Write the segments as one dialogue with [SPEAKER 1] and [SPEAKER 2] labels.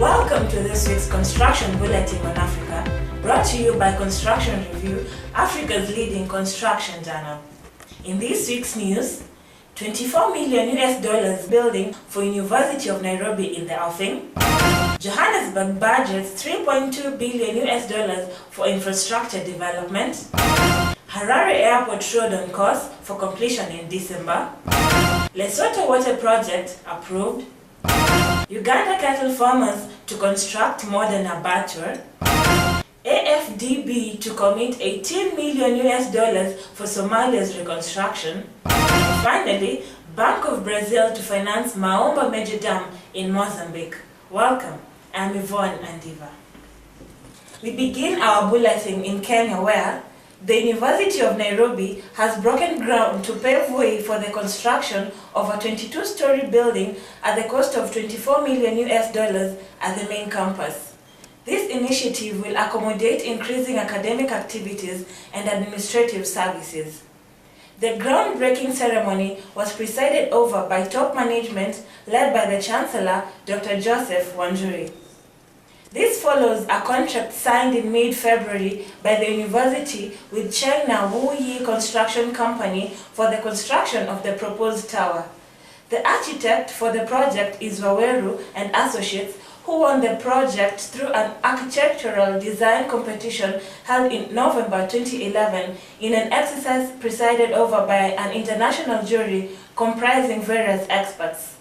[SPEAKER 1] Welcome to this week's Construction Bulletin on Africa, brought to you by Construction Review, Africa's leading construction journal. In this week's news, $24 million building for University of Nairobi in the offing. Johannesburg budgets $3.2 billion for infrastructure development. Harare Airport Road on course for completion in December. Lesotho Water Project approved. Uganda cattle farmers to construct modern abattoir. AFDB to commit $18 million for Somalia's reconstruction. Finally, Bank of Brazil to finance Maomba Major Dam in Mozambique. Welcome, I'm Yvonne Andiva. We begin our bulletin in Kenya, where the University of Nairobi has broken ground to pave way for the construction of a 22-story building at the cost of $24 million at the main campus. This initiative will accommodate increasing academic activities and administrative services. The groundbreaking ceremony was presided over by top management led by the Chancellor, Dr. Joseph Wanjuri. This follows a contract signed in mid-February by the university with China Wuyi Construction Company for the construction of the proposed tower. The architect for the project is Waweru and Associates, who won the project through an architectural design competition held in November 2011 in an exercise presided over by an international jury comprising various experts.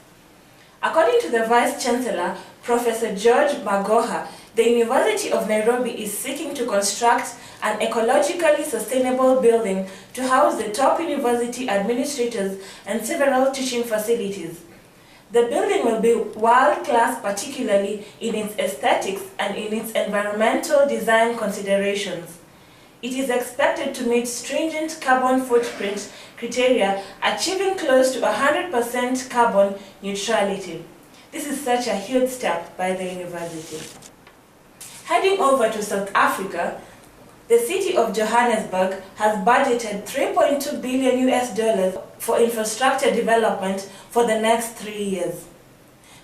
[SPEAKER 1] According to the Vice-Chancellor, Professor George Magoha, the University of Nairobi is seeking to construct an ecologically sustainable building to house the top university administrators and several teaching facilities. The building will be world-class, particularly in its aesthetics and in its environmental design considerations. It is expected to meet stringent carbon footprint criteria, achieving close to 100% carbon neutrality. This is such a huge step by the university. Heading over to South Africa, the city of Johannesburg has budgeted $3.2 billion for infrastructure development for the next 3 years.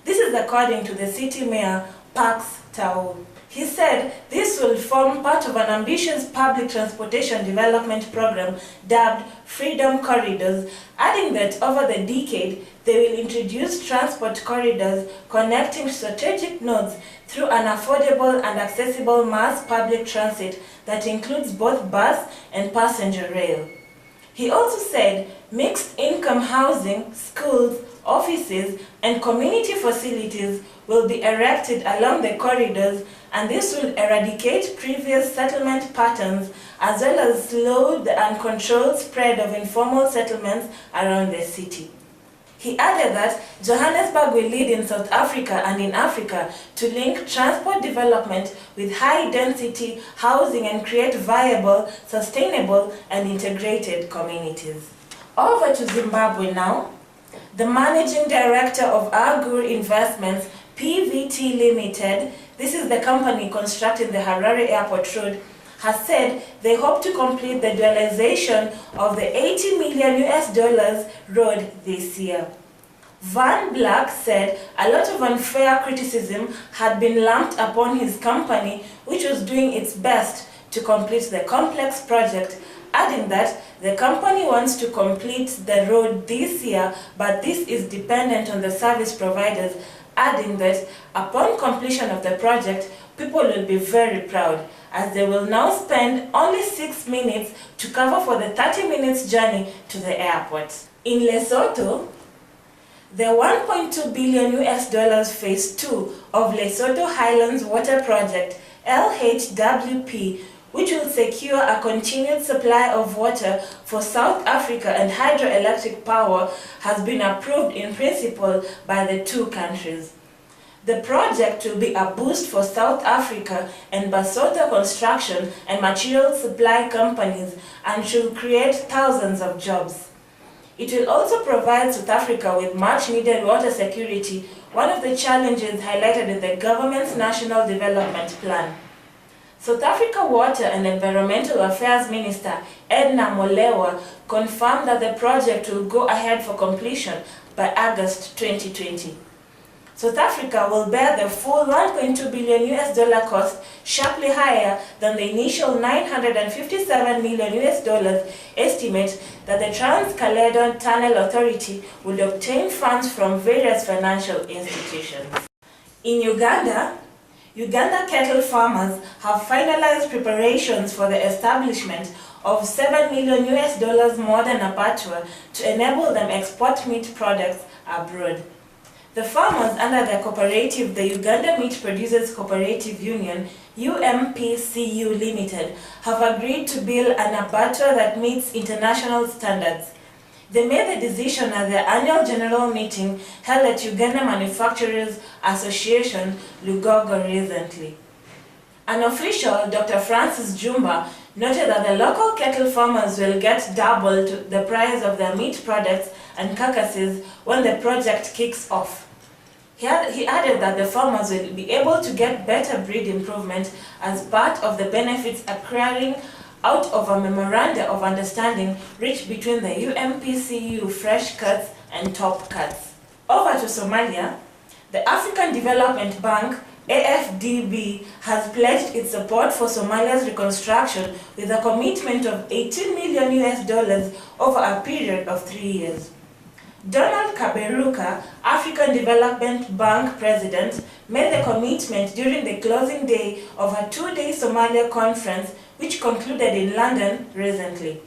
[SPEAKER 1] This is according to the city mayor, Pax Tau. He said this will form part of an ambitious public transportation development program dubbed Freedom Corridors, adding that over the decade they will introduce transport corridors connecting strategic nodes through an affordable and accessible mass public transit that includes both bus and passenger rail. He also said mixed-income housing, schools, offices, and community facilities will be erected along the corridors, and this will eradicate previous settlement patterns as well as slow the uncontrolled spread of informal settlements around the city. He added that Johannesburg will lead in South Africa and in Africa to link transport development with high-density housing and create viable, sustainable, and integrated communities. Over to Zimbabwe now. The managing director of Agur Investments, PVT Limited, this is the company constructing the Harare Airport Road, has said they hope to complete the dualization of the $80 million road this year. Van Black said a lot of unfair criticism had been lumped upon his company, which was doing its best to complete the complex project, adding that the company wants to complete the road this year, but this is dependent on the service providers, adding that upon completion of the project, people will be very proud, as they will now spend only 6 minutes to cover for the 30 minutes journey to the airport. In Lesotho, the $1.2 billion Phase 2 of Lesotho Highlands Water Project, LHWP, which will secure a continued supply of water for South Africa and hydroelectric power, has been approved in principle by the two countries. The project will be a boost for South Africa and Basotho construction and material supply companies and should create thousands of jobs. It will also provide South Africa with much-needed water security, one of the challenges highlighted in the government's National Development Plan. South Africa Water and Environmental Affairs Minister Edna Molewa confirmed that the project will go ahead for completion by August 2020. South Africa will bear the full $1.2 billion cost, sharply higher than the initial $957 million estimate that the Trans-Caledon Tunnel Authority would obtain funds from various financial institutions. In Uganda cattle farmers have finalized preparations for the establishment of $7 million modern abattoir to enable them export meat products abroad. The farmers under the cooperative, the Uganda Meat Producers Cooperative Union, UMPCU Limited, have agreed to build an abattoir that meets international standards. They made the decision at their annual general meeting held at Uganda Manufacturers Association, Lugogo, recently. An official, Dr. Francis Jumba, noted that the local cattle farmers will get double the price of their meat products and carcasses when the project kicks off. He added that the farmers will be able to get better breed improvement as part of the benefits accruing out of a memorandum of understanding reached between the UMPCU Fresh Cuts and Top Cuts. Over to Somalia, the African Development Bank, AFDB, has pledged its support for Somalia's reconstruction with a commitment of $18 million over a period of 3 years. Donald Kaberuka, African Development Bank president, made the commitment during the closing day of a 2-day Somalia conference which concluded in London recently.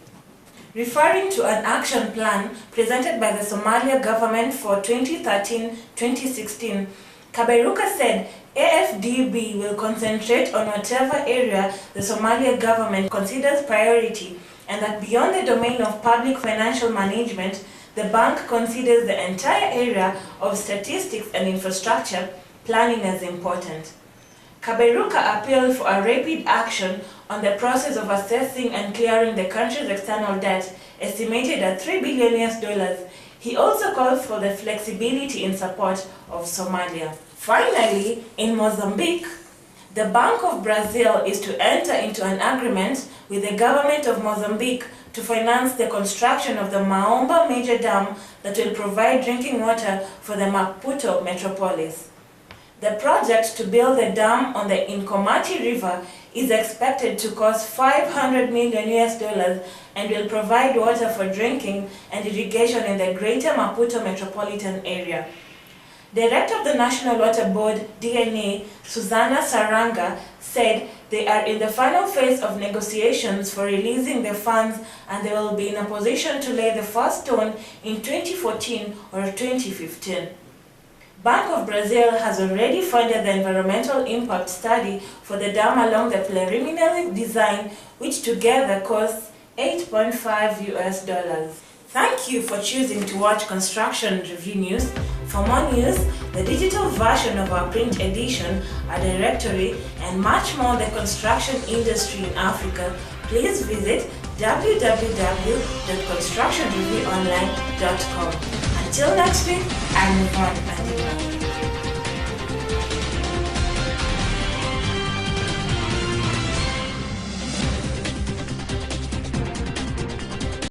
[SPEAKER 1] Referring to an action plan presented by the Somalia government for 2013-2016, Kaberuka said AFDB will concentrate on whatever area the Somalia government considers priority, and that beyond the domain of public financial management, the bank considers the entire area of statistics and infrastructure planning as important. Kaberuka appealed for a rapid action on the process of assessing and clearing the country's external debt, estimated at $3 billion. He also called for the flexibility in support of Somalia. Finally, in Mozambique, the Bank of Brazil is to enter into an agreement with the government of Mozambique to finance the construction of the Maomba major dam that will provide drinking water for the Maputo metropolis. The project to build the dam on the Inkomati River is expected to cost $500 million and will provide water for drinking and irrigation in the greater Maputo metropolitan area. Director of the National Water Board, DNA, Susana Saranga, said they are in the final phase of negotiations for releasing the funds, and they will be in a position to lay the first stone in 2014 or 2015. Bank of Brazil has already funded the environmental impact study for the dam along the preliminary design, which together costs $8.5. Thank you for choosing to watch Construction Review News. For more news, the digital version of our print edition, a directory, and much more on the construction industry in Africa, please visit www.constructionreviewonline.com. Until next week, I'm Yvonne Adina.